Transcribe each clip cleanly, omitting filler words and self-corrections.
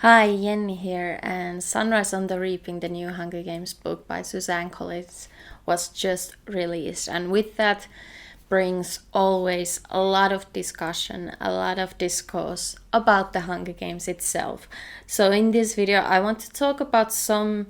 Hi, Jenni here, and Sunrise on the Reaping, the new Hunger Games book by Suzanne was just released, and with that brings always a lot of discussion, a lot of discourse about the Hunger Games itself. So in this video I want to talk about some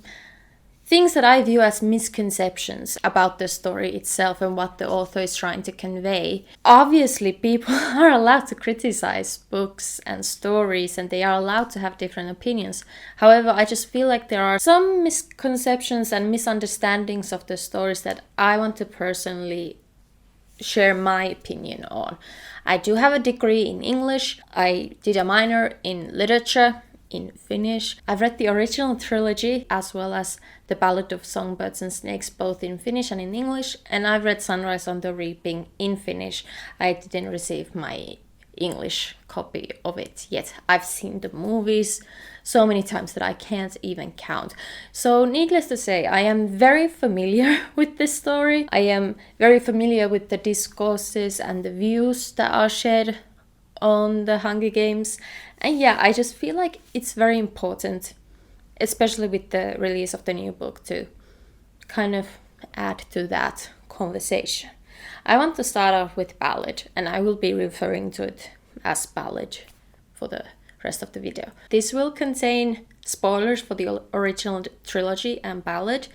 things that I view as misconceptions about the story itself and what the author is trying to convey. Obviously, people are allowed to criticize books and stories and they are allowed to have different opinions. However, I just feel like there are some misconceptions and misunderstandings of the stories that I want to personally share my opinion on. I do have a degree in English. I did a minor in literature in Finnish. I've read the original trilogy as well as the Ballad of Songbirds and Snakes, both in Finnish and in English, and I've read Sunrise on the Reaping in Finnish. I didn't receive my English copy of it yet. I've seen the movies so many times that I can't even count. So needless to say, I am very familiar with this story. I am very familiar with the discourses and the views that are shared on the Hunger Games. And yeah, I just feel like it's very important, especially with the release of the new book, to kind of add to that conversation. I want to start off with Ballad, and I will be referring to it as Ballad for the rest of the video. This will contain spoilers for the original trilogy and Ballad,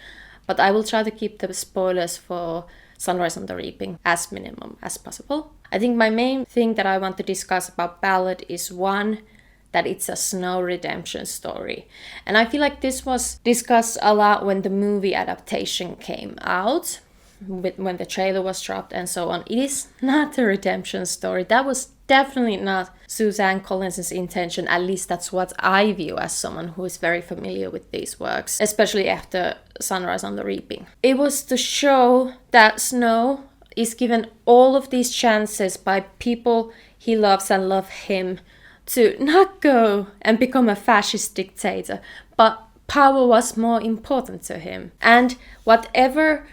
but I will try to keep the spoilers for Sunrise on the Reaping as minimum as possible. I think my main thing that I want to discuss about Ballad is one, that it's a Snow redemption story. And I feel like this was discussed a lot when the movie adaptation came out, when the trailer was dropped and so on. It is not a redemption story. That was definitely not Suzanne Collins's intention. At least that's what I view as someone who is very familiar with these works, especially after Sunrise on the Reaping. It was to show that Snow is given all of these chances by people he loves and love him to not go and become a fascist dictator, but power was more important to him. And whatever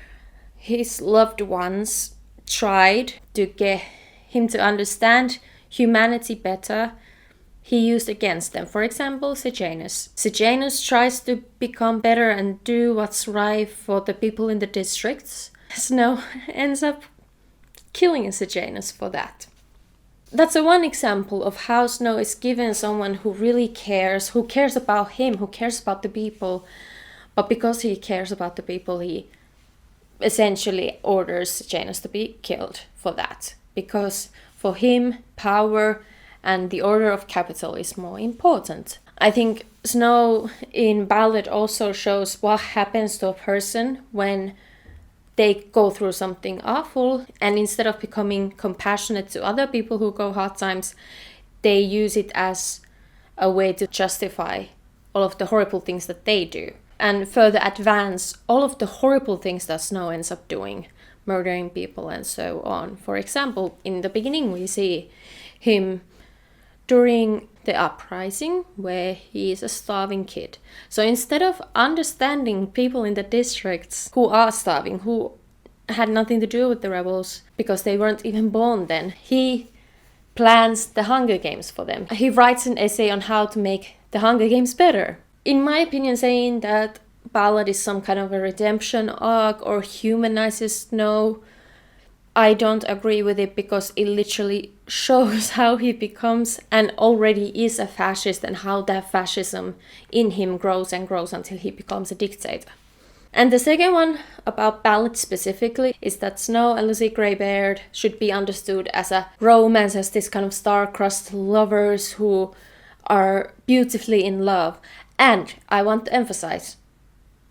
his loved ones tried to get him to understand humanity better, he used against them. For example, Sejanus. Sejanus tries to become better and do what's right for the people in the districts. Snow ends up killing Sejanus for that. That's one example of how Snow is given someone who really cares, who cares about him, who cares about the people. But because he cares about the people, he essentially orders Janus to be killed for that. Because for him, power and the order of capital is more important. I think Snow in Ballad also shows what happens to a person when they go through something awful, and instead of becoming compassionate to other people who go hard times, they use it as a way to justify all of the horrible things that they do and further advance all of the horrible things that Snow ends up doing, murdering people and so on. For example, in the beginning we see him during the uprising where he is a starving kid. So instead of understanding people in the districts who are starving, who had nothing to do with the rebels because they weren't even born then, he plans the Hunger Games for them. He writes an essay on how to make the Hunger Games better. In my opinion, saying that Ballad is some kind of a redemption arc or humanizes Snow, I don't agree with it, because it literally shows how he becomes and already is a fascist and how that fascism in him grows and grows until he becomes a dictator. And the second one about Ballad specifically is that Snow and Lucy Greybeard should be understood as a romance, as this kind of star-crossed lovers who are beautifully in love. And I want to emphasize,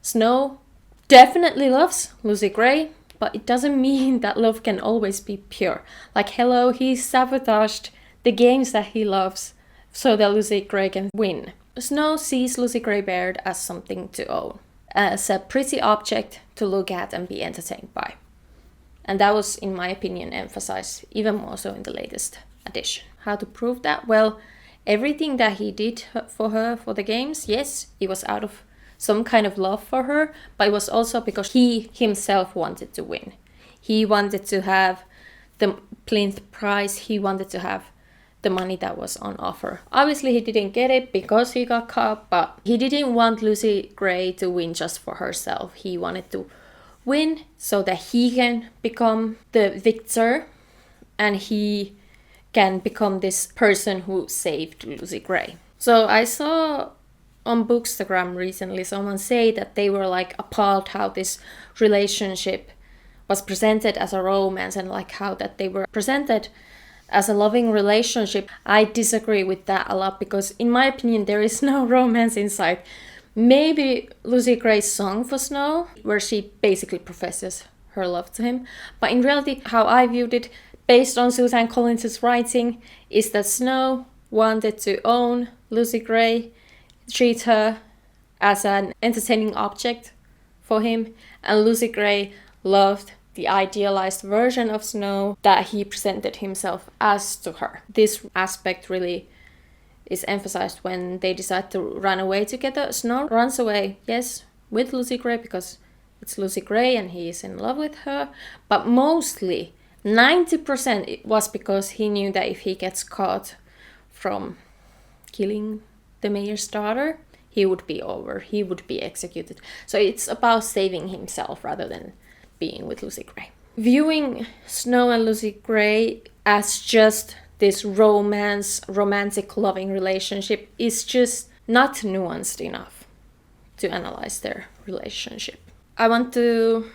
Snow definitely loves Lucy Grey, but it doesn't mean that love can always be pure. Like, hello, he sabotaged the games that he loves so that Lucy Grey can win. Snow sees Lucy Greybeard as something to own, as a pretty object to look at and be entertained by. And that was, in my opinion, emphasized even more so in the latest edition. How to prove that? Well, everything that he did for her for the games, yes, it was out of some kind of love for her, but it was also because he himself wanted to win. He wanted to have the plinth prize, he wanted to have the money that was on offer. Obviously, he didn't get it because he got caught, but he didn't want Lucy Gray to win just for herself. He wanted to win so that he can become the victor and he can become this person who saved Lucy Gray. So I saw on Bookstagram recently someone say that they were like appalled how this relationship was presented as a romance and like how that they were presented as a loving relationship. I disagree with that a lot because in my opinion there is no romance inside. Maybe Lucy Gray's song for Snow, where she basically professes her love to him, but in reality how I viewed it based on Suzanne Collins's writing is that Snow wanted to own Lucy Gray, treat her as an entertaining object for him, and Lucy Gray loved the idealized version of Snow that he presented himself as to her. This aspect really is emphasized when they decide to run away together. Snow runs away, yes, with Lucy Gray because it's Lucy Gray and he is in love with her, but mostly 90% it was because he knew that if he gets caught from killing the mayor's daughter, he would be over, he would be executed. So it's about saving himself rather than being with Lucy Gray. Viewing Snow and Lucy Gray as just this romantic loving relationship is just not nuanced enough to analyze their relationship. I want to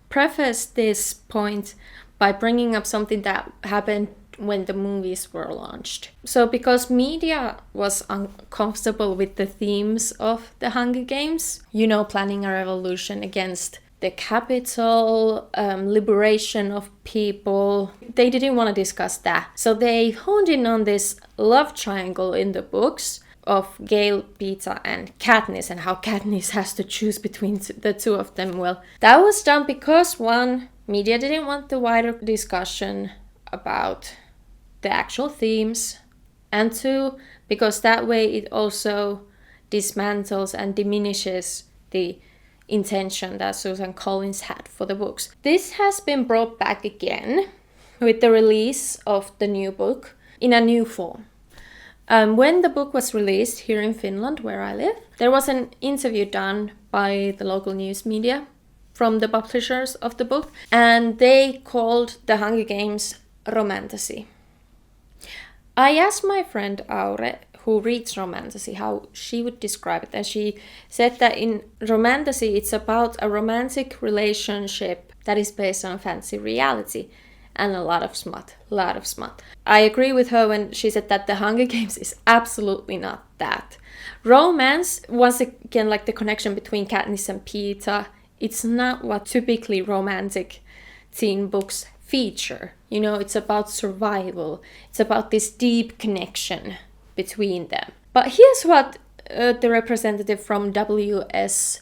preface this point by bringing up something that happened when the movies were launched. So because media was uncomfortable with the themes of the Hunger Games, planning a revolution against the capital, liberation of people, they didn't want to discuss that. So they honed in on this love triangle in the books of Gale, Peeta, and Katniss, and how Katniss has to choose between the two of them. Well, that was done because one, media didn't want the wider discussion about the actual themes, and two, because that way it also dismantles and diminishes the intention that Suzanne Collins had for the books. This has been brought back again with the release of the new book in a new form. When the book was released here in Finland, where I live, there was an interview done by the local news media from the publishers of the book, and they called the Hunger Games romantasy. I asked my friend Aure, who reads romantasy, how she would describe it, and she said that in romantasy it's about a romantic relationship that is based on fantasy reality and a lot of smut. I agree with her when she said that the Hunger Games is absolutely not that. Romance, once again, like the connection between Katniss and Peeta, it's not what typically romantic teen books feature. It's about survival. It's about this deep connection between them. But here's what the representative from WSOY,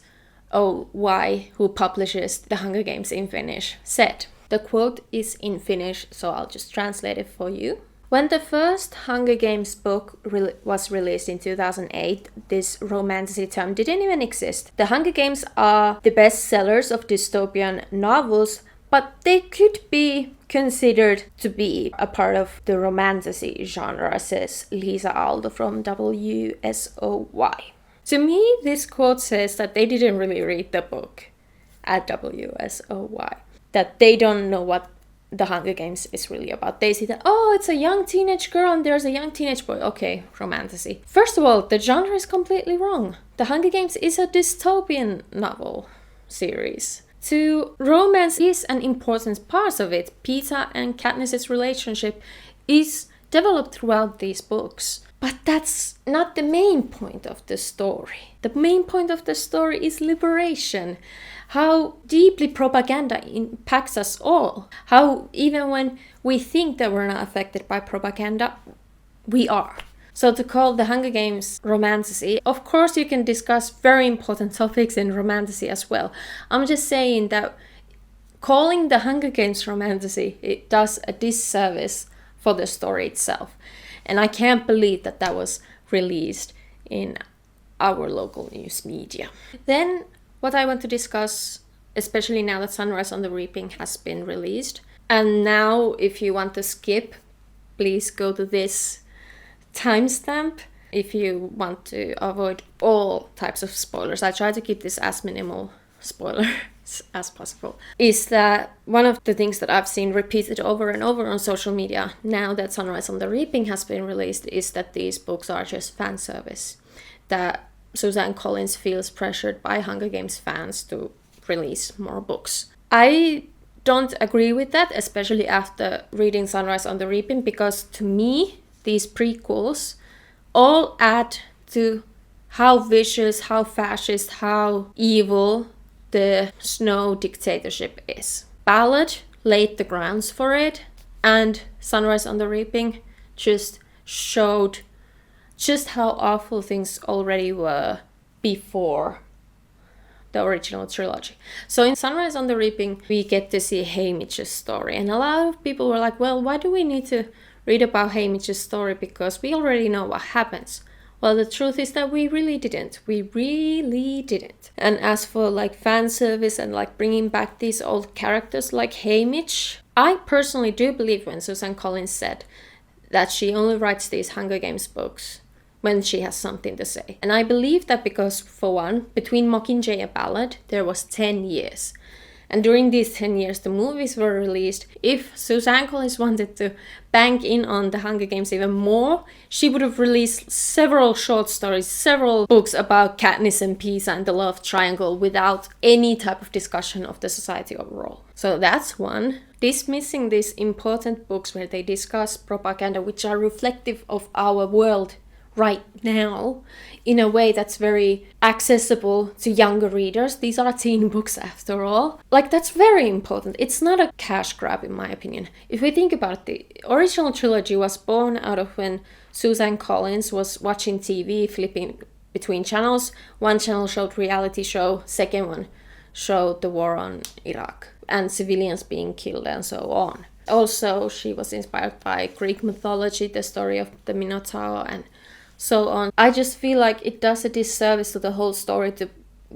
who publishes The Hunger Games in Finnish, said. The quote is in Finnish, so I'll just translate it for you. When the first Hunger Games book was released in 2008, this romantasy term didn't even exist. The Hunger Games are the best sellers of dystopian novels, but they could be considered to be a part of the romantasy genre, says Lisa Aldo from WSOY. To me, this quote says that they didn't really read the book at WSOY, that they don't know what the Hunger Games is really about. They see that, it's a young teenage girl and there's a young teenage boy. Okay, romantasy. First of all, the genre is completely wrong. The Hunger Games is a dystopian novel series. To romance is an important part of it. Peeta and Katniss' relationship is developed throughout these books. But that's not the main point of the story. The main point of the story is liberation. How deeply propaganda impacts us all. How even when we think that we're not affected by propaganda, we are. So to call the Hunger Games romantasy, of course you can discuss very important topics in romantasy as well. I'm just saying that calling the Hunger Games romantasy, it does a disservice for the story itself. And I can't believe that that was released in our local news media. Then what I want to discuss, especially now that Sunrise on the Reaping has been released, and now if you want to skip, please go to this timestamp if you want to avoid all types of spoilers. I try to keep this as minimal spoilers as possible. Is that one of the things that I've seen repeated over and over on social media now that Sunrise on the Reaping has been released is that these books are just fan service. That Suzanne Collins feels pressured by Hunger Games fans to release more books. I don't agree with that, especially after reading Sunrise on the Reaping, because to me, these prequels all add to how vicious, how fascist, how evil the Snow dictatorship is. Ballad laid the grounds for it, and Sunrise on the Reaping just showed just how awful things already were before the original trilogy. So in Sunrise on the Reaping, we get to see Haymitch's story, and a lot of people were like, well, why do we need to read about Haymitch's story, because we already know what happens. Well, the truth is that we really didn't. We really didn't. And as for like fan service and like bringing back these old characters like Haymitch, I personally do believe when Suzanne Collins said that she only writes these Hunger Games books when she has something to say. And I believe that because, for one, between Mockingjay and Ballad, there was 10 years. And during these 10 years, the movies were released. If Suzanne Collins wanted to bank in on the Hunger Games even more, she would have released several short stories, several books about Katniss and Pisa and the love triangle without any type of discussion of the society overall. So that's one. Dismissing these important books where they discuss propaganda, which are reflective of our world right now in a way that's very accessible to younger readers. These are teen books after all. Like, that's very important. It's not a cash grab in my opinion. If we think about it, the original trilogy was born out of when Suzanne Collins was watching TV, flipping between channels. One channel showed reality show, second one showed the war on Iraq and civilians being killed and so on. Also, she was inspired by Greek mythology, the story of the Minotaur and so on. I just feel like it does a disservice to the whole story to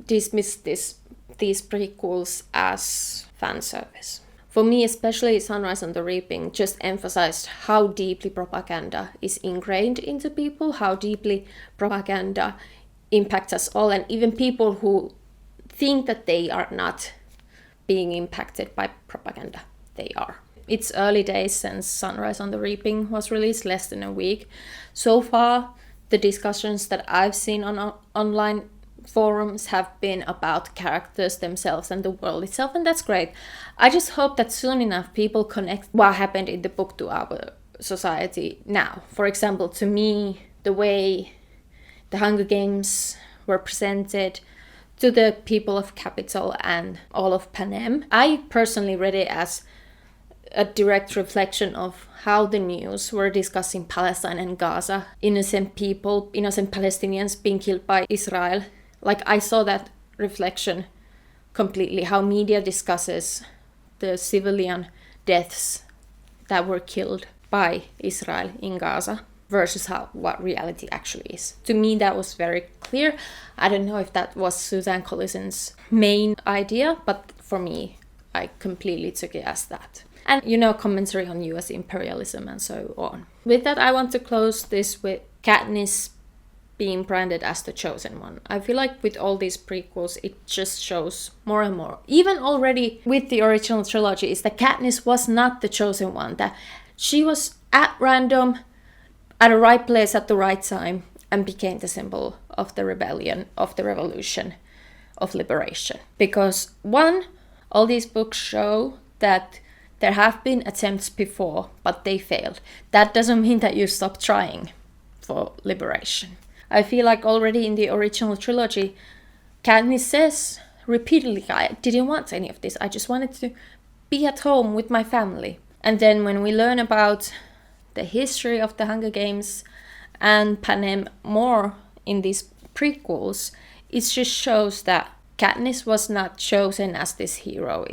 dismiss these prequels as fan service. For me, especially Sunrise on the Reaping just emphasized how deeply propaganda is ingrained into people, how deeply propaganda impacts us all, and even people who think that they are not being impacted by propaganda, they are. It's early days since Sunrise on the Reaping was released, less than a week. So far, the discussions that I've seen on online forums have been about characters themselves and the world itself, and that's great. I just hope that soon enough people connect what happened in the book to our society now. For example, to me, the way the Hunger Games were presented to the people of Capital and all of Panem, I personally read it as a direct reflection of how the news were discussing Palestine and Gaza, innocent people, innocent Palestinians being killed by Israel. Like, I saw that reflection completely, how media discusses the civilian deaths that were killed by Israel in Gaza versus what reality actually is. To me, that was very clear. I don't know if that was Suzanne Collison's main idea, but for me, I completely took it as that. And, commentary on US imperialism and so on. With that, I want to close this with Katniss being branded as the chosen one. I feel like with all these prequels, it just shows more and more. Even already with the original trilogy, is that Katniss was not the chosen one. That she was at random, at the right place at the right time, and became the symbol of the rebellion, of the revolution, of liberation. Because one, all these books show that there have been attempts before, but they failed. That doesn't mean that you stop trying for liberation. I feel like already in the original trilogy, Katniss says repeatedly, I didn't want any of this. I just wanted to be at home with my family. And then when we learn about the history of the Hunger Games and Panem more in these prequels, it just shows that Katniss was not chosen as this hero.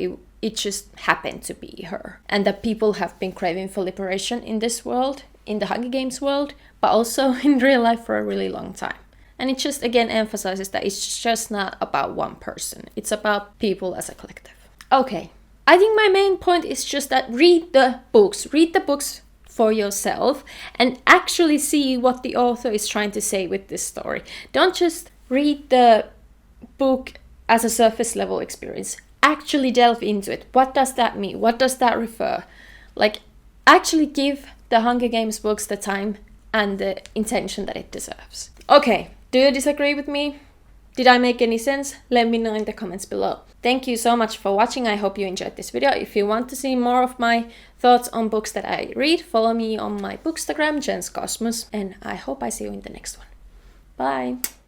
It just happened to be her. And that people have been craving for liberation in this world, in the Hunger Games world, but also in real life for a really long time. And it just again emphasizes that it's just not about one person. It's about people as a collective. Okay, I think my main point is just that read the books. Read the books for yourself and actually see what the author is trying to say with this story. Don't just read the book as a surface level experience. Actually delve into it. What does that mean? What does that refer? Like, actually give the Hunger Games books the time and the intention that it deserves. Okay, do you disagree with me? Did I make any sense? Let me know in the comments below. Thank you so much for watching. I hope you enjoyed this video. If you want to see more of my thoughts on books that I read, follow me on my bookstagram, jenskosmos, and I hope I see you in the next one. Bye!